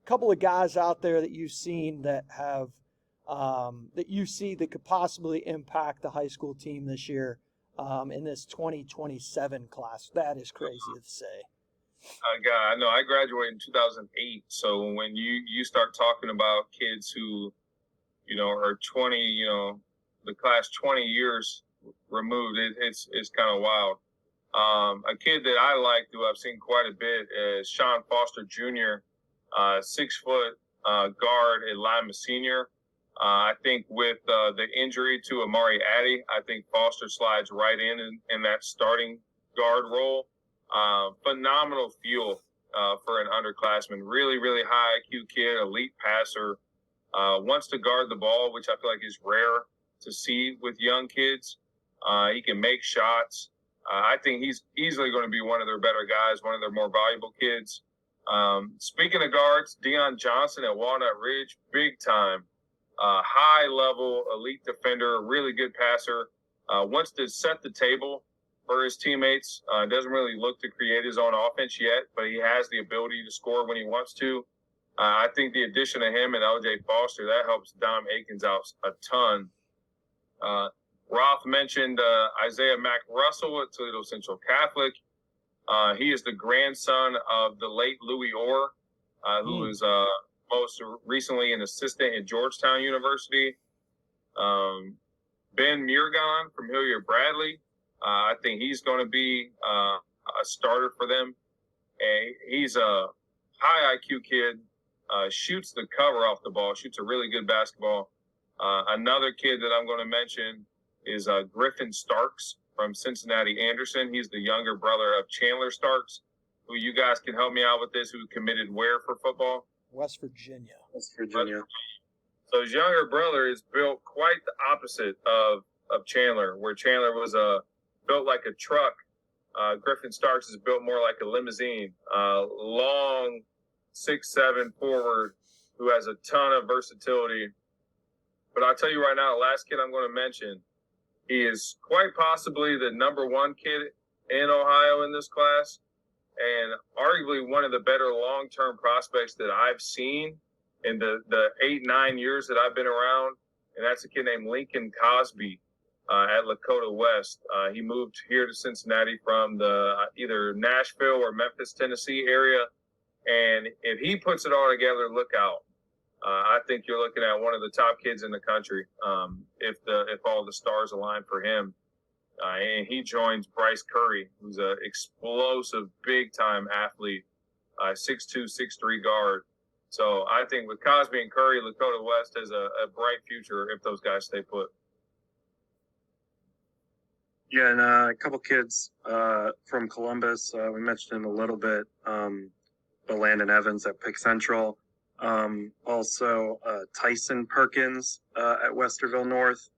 Couple of guys out there that you've seen that have that you see that could possibly impact the high school team this year in this 2027 class. That is crazy to say. I know I graduated in 2008. So when you start talking about kids who, you know, are 20, you know, the class 20 years removed, it's kind of wild. A kid that I like, who I've seen quite a bit, is Sean Foster Jr., 6 foot guard at Lima Senior. I think with the injury to Amari Addy, I think Foster slides right in that starting guard role. Phenomenal fuel for an underclassman. Really, really high IQ kid, elite passer. Wants to guard the ball, which I feel like is rare to see with young kids. He can make shots. I think he's easily going to be one of their better guys, one of their more valuable kids. Speaking of guards, Deion Johnson at Walnut Ridge, big time. High level, elite defender, really good passer. Wants to set the table for his teammates. Doesn't really look to create his own offense yet, but he has the ability to score when he wants to. I think the addition of him and LJ Foster, that helps Dom Akins out a ton. Roth mentioned Isaiah Mack Russell at Toledo Central Catholic. He is the grandson of the late Louis Orr, who was most recently an assistant at Georgetown University. Ben Murgon from Hilliard Bradley. I think he's going to be a starter for them. And he's a high IQ kid, shoots the cover off the ball, shoots a really good basketball. Another kid that I'm going to mention is Griffin Starks from Cincinnati Anderson. He's the younger brother of Chandler Starks, who you guys can help me out with this, who committed where for football? West Virginia. So his younger brother is built quite the opposite of Chandler, where Chandler was built like a truck. Griffin Starks is built more like a limousine. Long, 6'7" forward who has a ton of versatility. But I'll tell you right now, the last kid I'm going to mention, he is quite possibly the number one kid in Ohio in this class, and arguably one of the better long-term prospects that I've seen in the 8-9 years that I've been around, and that's a kid named Lincoln Cosby at Lakota West. He moved here to Cincinnati from the either Nashville or Memphis, Tennessee area, and if he puts it all together, look out. I think you're looking at one of the top kids in the country if all the stars align for him. And he joins Bryce Curry, who's an explosive, big-time athlete, 6'2", 6'3" guard. So I think with Cosby and Curry, Lakota West has a bright future if those guys stay put. Yeah, and a couple kids from Columbus, we mentioned a little bit, but Landon Evans at Pick Central. Also Tyson Perkins at Westerville North.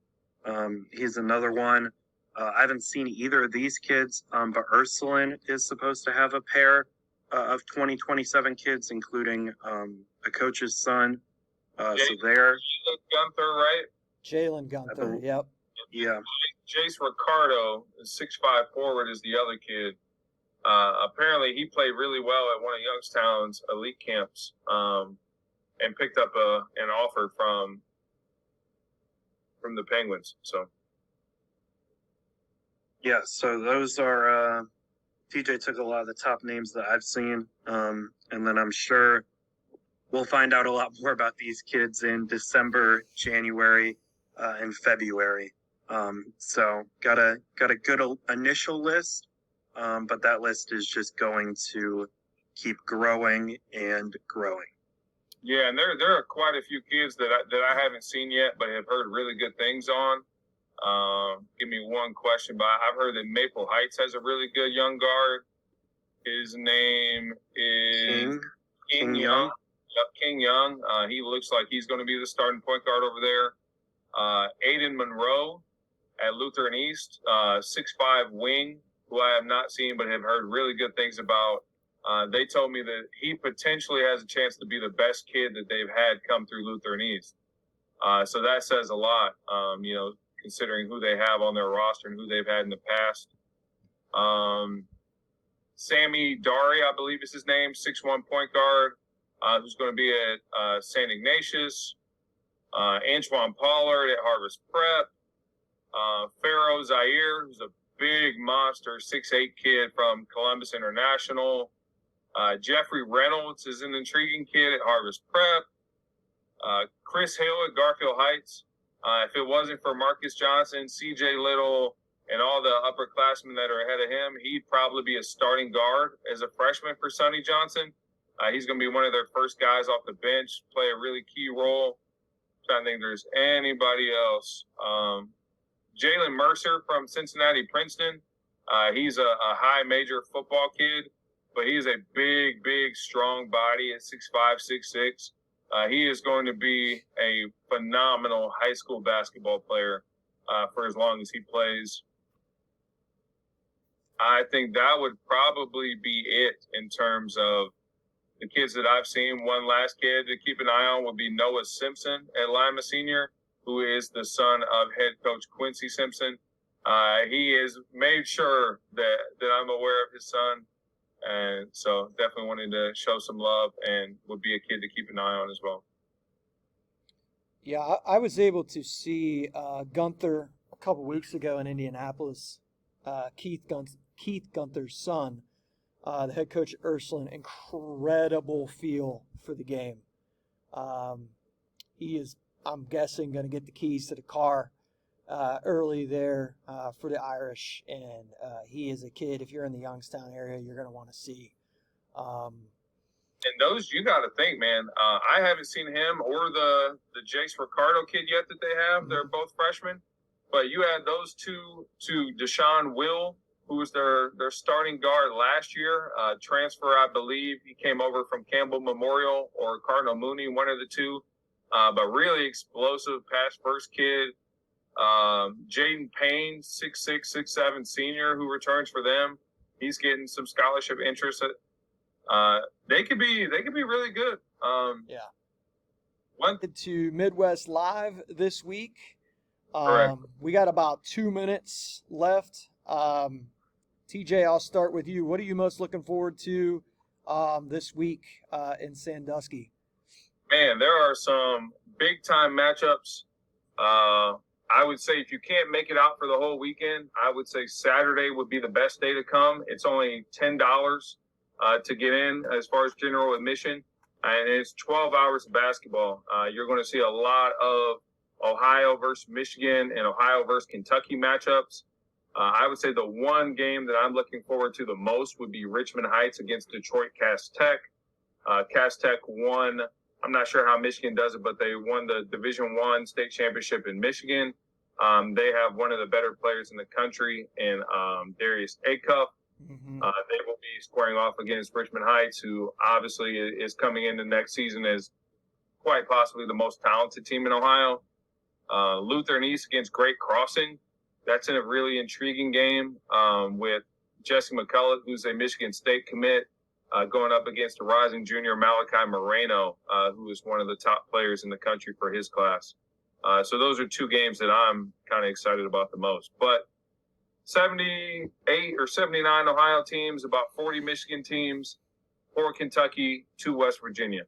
He's another one. I haven't seen either of these kids, but Ursuline is supposed to have a pair of 2027 kids, including a coach's son. So there. Gunther, right? Jalen Gunther, yep. Yeah. Jace Ricardo, the 6'5" forward, is the other kid. Apparently, he played really well at one of Youngstown's elite camps and picked up an offer from the Penguins. So. Yeah, so those are TJ took a lot of the top names that I've seen, and then I'm sure we'll find out a lot more about these kids in December, January, and February. So got a good initial list, but that list is just going to keep growing and growing. Yeah, and there are quite a few kids that I haven't seen yet, but have heard really good things on. Give me one question, but I've heard that Maple Heights has a really good young guard. His name is King Young. Yep, King Young. He looks like he's going to be the starting point guard over there. Aiden Monroe at Lutheran East, 6'5" wing, who I have not seen but have heard really good things about. They told me that he potentially has a chance to be the best kid that they've had come through Lutheran East. So that says a lot, considering who they have on their roster and who they've had in the past. Sammy Dari, I believe is his name, 6'1" point guard, who's going to be at St. Ignatius. Antoine Pollard at Harvest Prep. Pharaoh Zaire, who's a big monster, 6'8" kid from Columbus International. Jeffrey Reynolds is an intriguing kid at Harvest Prep. Chris Hill at Garfield Heights. If it wasn't for Marcus Johnson, CJ Little, and all the upperclassmen that are ahead of him, he'd probably be a starting guard as a freshman for Sonny Johnson. He's going to be one of their first guys off the bench, play a really key role. I'm trying to think if there's anybody else. Jalen Mercer from Cincinnati Princeton. He's a high major football kid, but he's a big, strong body at 6'5", 6'6". He is going to be a phenomenal high school basketball player for as long as he plays. I think that would probably be it in terms of the kids that I've seen. One last kid to keep an eye on would be Noah Simpson at Lima Senior, who is the son of head coach Quincy Simpson. He has made sure that I'm aware of his son. And so definitely wanted to show some love and would be a kid to keep an eye on as well. Yeah, I was able to see Gunther a couple weeks ago in Indianapolis. Keith Gunther's son, the head coach at Ursuline, incredible feel for the game. He is, I'm guessing, going to get the keys to the car early there for the Irish, and he is a kid, if you're in the Youngstown area, you're going to want to see. And those, you got to think, man, I haven't seen him or the Jace Ricardo kid yet that they have. Mm-hmm. They're both freshmen. But you add those two to Deshaun Will, who was their starting guard last year, transfer, I believe. He came over from Campbell Memorial or Cardinal Mooney, one of the two. But really explosive pass-first kid. Jaden Payne, 6'6", 6'7" senior, who returns for them. He's getting some scholarship interest. They could be really good. Yeah. One, To Midwest Live this week. Correct. We got about 2 minutes left. TJ, I'll start with you. What are you most looking forward to this week in Sandusky? man, there are some big time matchups. I would say if you can't make it out for the whole weekend, I would say Saturday would be the best day to come. It's only $10 to get in as far as general admission, and it's 12 hours of basketball. You're going to see a lot of Ohio versus Michigan and Ohio versus Kentucky matchups. I would say the one game that I'm looking forward to the most would be Richmond Heights against Detroit Cass Tech. Cass Tech won. I'm not sure how Michigan does it, but they won the Division I state championship in Michigan. They have one of the better players in the country in Darius Acuff. Mm-hmm. They will be squaring off against Richmond Heights, who obviously is coming into next season as quite possibly the most talented team in Ohio. Lutheran East against Great Crossing. That's a really intriguing game with Jesse McCullough, who's a Michigan State commit, going up against a rising junior Malachi Moreno, who is one of the top players in the country for his class. So those are two games that I'm kind of excited about the most. But 78 or 79 Ohio teams, about 40 Michigan teams, 4 Kentucky, 2 West Virginia.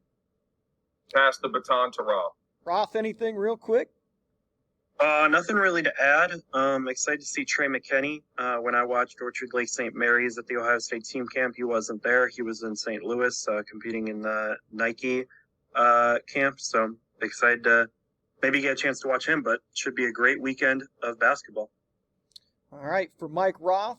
Pass the baton to Rob. Roth, anything real quick? Nothing really to add. Excited to see Trey McKinney. When I watched Orchard Lake St. Mary's at the Ohio State team camp, he wasn't there. He was in St. Louis competing in the Nike camp. So excited to maybe get a chance to watch him, but should be a great weekend of basketball. All right. For Mike Roth,